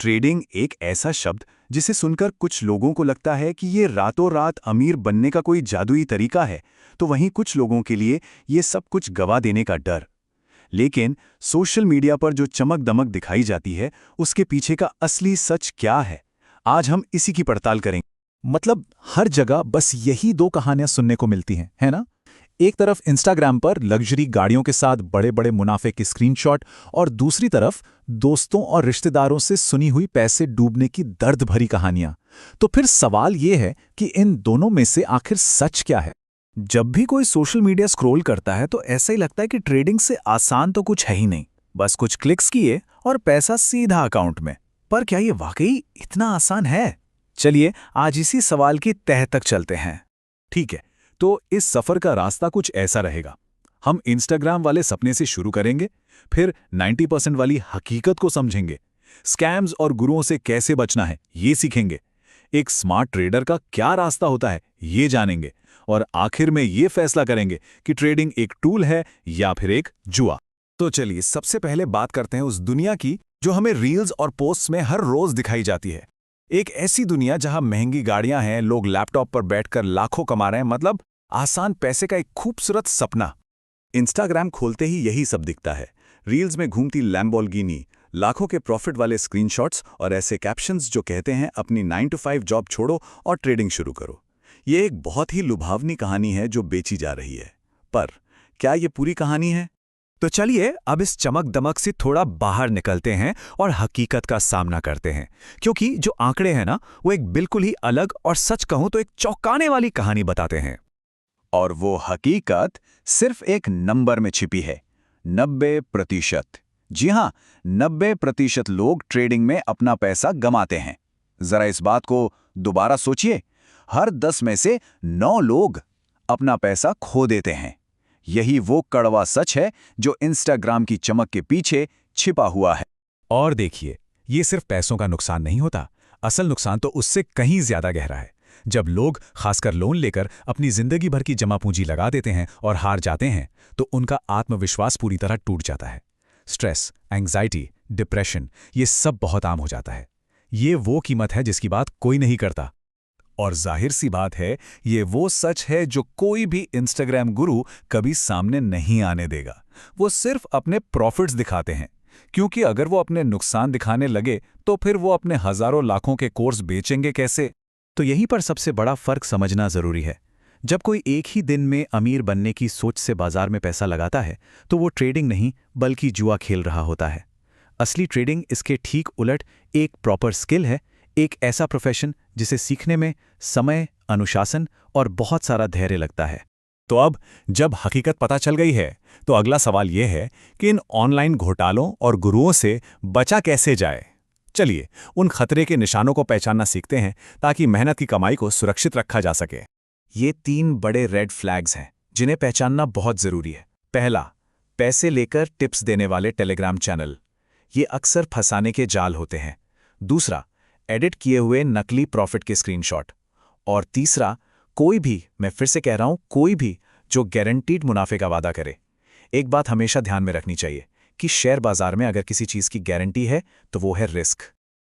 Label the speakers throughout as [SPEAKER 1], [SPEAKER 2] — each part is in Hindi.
[SPEAKER 1] ट्रेडिंग एक ऐसा शब्द जिसे सुनकर कुछ लोगों को लगता है कि ये रातों रात अमीर बनने का कोई जादुई तरीका है, तो वहीं कुछ लोगों के लिए ये सब कुछ गवा देने का डर। लेकिन सोशल मीडिया पर जो चमक दमक दिखाई जाती है, उसके पीछे का असली सच क्या है? आज हम इसी की पड़ताल करेंगे।
[SPEAKER 2] मतलब हर जगह बस यही दो कहानियां सुनने को मिलती हैं, है ना? एक तरफ इंस्टाग्राम पर लग्जरी गाड़ियों के साथ बड़े बड़े मुनाफे के स्क्रीनशॉट और दूसरी तरफ दोस्तों और रिश्तेदारों से सुनी हुई पैसे डूबने की दर्द भरी कहानियां। तो फिर सवाल ये है कि इन दोनों में से आखिर सच क्या है? जब भी कोई सोशल मीडिया स्क्रॉल करता है तो ऐसा ही लगता है कि ट्रेडिंग से आसान तो कुछ है ही नहीं, बस कुछ क्लिक्स किए और पैसा सीधा अकाउंट में। पर क्या ये वाकई इतना आसान है? चलिए आज इसी सवाल की तह तक चलते हैं। ठीक है, तो इस सफर का रास्ता कुछ ऐसा रहेगा। हम इंस्टाग्राम वाले सपने से शुरू करेंगे, फिर 90% वाली हकीकत को समझेंगे, स्कैम्स और गुरुओं से कैसे बचना है ये सीखेंगे, एक स्मार्ट ट्रेडर का क्या रास्ता होता है ये जानेंगे, और आखिर में ये फैसला करेंगे कि ट्रेडिंग एक टूल है या फिर एक जुआ। तो चलिए सबसे पहले बात करते हैं उस दुनिया की जो हमें रील्स और पोस्ट्स में हर रोज दिखाई जाती है। एक ऐसी दुनिया जहां महंगी गाड़ियां हैं, लोग लैपटॉप पर बैठकर लाखों कमा रहे हैं, मतलब आसान पैसे का एक खूबसूरत सपना।
[SPEAKER 1] इंस्टाग्राम खोलते ही यही सब दिखता है। रील्स में घूमती लैम्बोर्गिनी, लाखों के प्रॉफिट वाले स्क्रीनशॉट्स और ऐसे कैप्शंस जो कहते हैं अपनी 9 to 5 जॉब छोड़ो और ट्रेडिंग शुरू करो। ये एक बहुत ही लुभावनी कहानी है जो बेची जा रही है। पर क्या ये पूरी कहानी है?
[SPEAKER 2] तो चलिए अब इस चमक दमक से थोड़ा बाहर निकलते हैं और हकीकत का सामना करते हैं, क्योंकि जो आंकड़े हैं ना, वो एक बिल्कुल ही अलग और सच कहूं तो एक चौंकाने वाली कहानी बताते हैं।
[SPEAKER 1] और वो हकीकत सिर्फ एक नंबर में छिपी है, 90%। जी हां, 90% लोग ट्रेडिंग में अपना पैसा गंवाते हैं। जरा इस बात को दोबारा सोचिए, हर 10 में से 9 लोग अपना पैसा खो देते हैं। यही वो कड़वा सच है जो इंस्टाग्राम की चमक के पीछे छिपा हुआ है।
[SPEAKER 2] और देखिए, ये सिर्फ पैसों का नुकसान नहीं होता, असल नुकसान तो उससे कहीं ज्यादा गहरा है। जब लोग खासकर लोन लेकर अपनी जिंदगी भर की जमा पूंजी लगा देते हैं और हार जाते हैं, तो उनका आत्मविश्वास पूरी तरह टूट जाता है। स्ट्रेस, एंग्जाइटी, डिप्रेशन, ये सब बहुत आम हो जाता है। ये वो कीमत है जिसकी बात कोई नहीं करता। और जाहिर सी बात है, ये वो सच है जो कोई भी इंस्टाग्राम गुरु कभी सामने नहीं आने देगा। वो सिर्फ अपने प्रॉफिट्स दिखाते हैं, क्योंकि अगर वो अपने नुकसान दिखाने लगे तो फिर वो अपने हजारों लाखों के कोर्स बेचेंगे कैसे? तो यहीं पर सबसे बड़ा फर्क समझना जरूरी है। जब कोई एक ही दिन में अमीर बनने की सोच से बाजार में पैसा लगाता है, तो वो ट्रेडिंग नहीं बल्कि जुआ खेल रहा होता है। असली ट्रेडिंग इसके ठीक उलट एक प्रॉपर स्किल है, एक ऐसा प्रोफेशन जिसे सीखने में समय, अनुशासन और बहुत सारा धैर्य लगता है। तो अब जब हकीकत पता चल गई है, तो अगला सवाल यह है कि इन ऑनलाइन घोटालों और गुरुओं से बचा कैसे जाए। चलिए उन खतरे के निशानों को पहचानना सीखते हैं, ताकि मेहनत की कमाई को सुरक्षित रखा जा सके। ये 3 बड़े रेड फ्लैग्स हैं जिन्हें पहचानना बहुत जरूरी है। पहला, पैसे लेकर टिप्स देने वाले टेलीग्राम चैनल। ये अक्सर फंसाने के जाल होते हैं। दूसरा, एडिट किए हुए नकली प्रॉफिट के स्क्रीनशॉट। और तीसरा, कोई भी, मैं फिर से कह रहा हूं, कोई भी जो गारंटीड मुनाफे का वादा करे। एक बात हमेशा ध्यान में रखनी चाहिए कि शेयर बाजार में अगर किसी चीज की गारंटी है तो वो है रिस्क।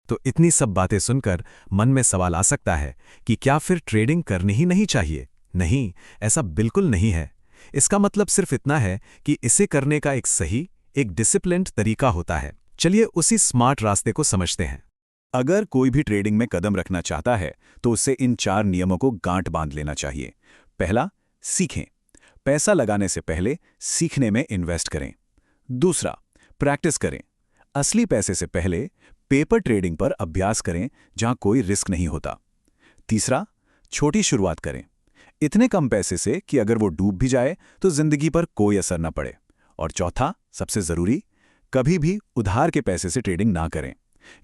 [SPEAKER 2] तो इतनी सब बातें सुनकर मन में सवाल आ सकता है कि क्या फिर ट्रेडिंग करनी ही नहीं चाहिए? नहीं, ऐसा बिल्कुल नहीं है। इसका मतलब सिर्फ इतना है कि इसे करने का एक सही, एक डिसिप्लिन्ड तरीका होता है। चलिए उसी स्मार्ट रास्ते को समझते हैं।
[SPEAKER 1] अगर कोई भी ट्रेडिंग में कदम रखना चाहता है तो उसे इन 4 नियमों को गांठ बांध लेना चाहिए। पहला, सीखें। पैसा लगाने से पहले सीखने में इन्वेस्ट करें। दूसरा, प्रैक्टिस करें। असली पैसे से पहले पेपर ट्रेडिंग पर अभ्यास करें जहां कोई रिस्क नहीं होता। तीसरा, छोटी शुरुआत करें, इतने कम पैसे से कि अगर वो डूब भी जाए तो जिंदगी पर कोई असर न पड़े। और चौथा, सबसे जरूरी, कभी भी उधार के पैसे से ट्रेडिंग ना करें।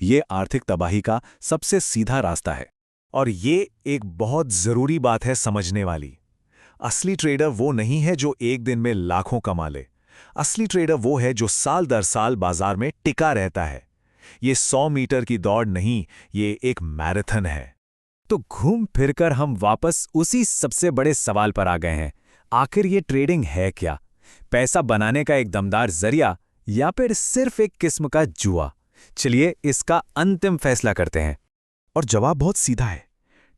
[SPEAKER 1] ये आर्थिक तबाही का सबसे सीधा रास्ता है।
[SPEAKER 2] और ये एक बहुत जरूरी बात है समझने वाली। असली ट्रेडर वो नहीं है जो एक दिन में लाखों कमा ले। असली ट्रेडर वो है जो साल दर साल बाजार में टिका रहता है। ये 100 मीटर की दौड़ नहीं, ये एक मैराथन है। तो घूम फिरकर हम वापस उसी सबसे बड़े सवाल पर आ गए हैं। आखिर ये ट्रेडिंग है क्या? पैसा बनाने का एक दमदार जरिया या फिर सिर्फ एक किस्म का जुआ? चलिए इसका अंतिम फैसला करते हैं।
[SPEAKER 1] और जवाब बहुत सीधा है।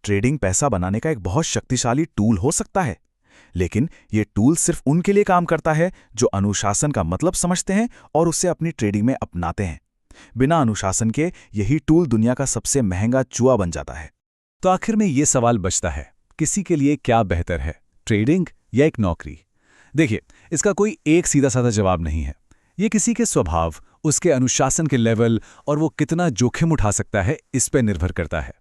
[SPEAKER 1] ट्रेडिंग पैसा बनाने का एक बहुत शक्तिशाली टूल हो सकता है, लेकिन ये टूल सिर्फ उनके लिए काम करता है जो अनुशासन का मतलब समझते हैं और उसे अपनी ट्रेडिंग में अपनाते हैं। बिना अनुशासन के यही टूल दुनिया का सबसे महंगा जुआ बन जाता है।
[SPEAKER 2] तो आखिर में ये सवाल बचता है, किसी के लिए क्या बेहतर है, ट्रेडिंग या एक नौकरी? देखिए, इसका कोई एक सीधा साधा जवाब नहीं है। ये किसी के स्वभाव, उसके अनुशासन के लेवल और वो कितना जोखिम उठा सकता है, इस पर निर्भर करता है।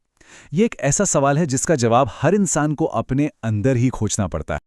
[SPEAKER 2] ये एक ऐसा सवाल है जिसका जवाब हर इंसान को अपने अंदर ही खोजना पड़ता है।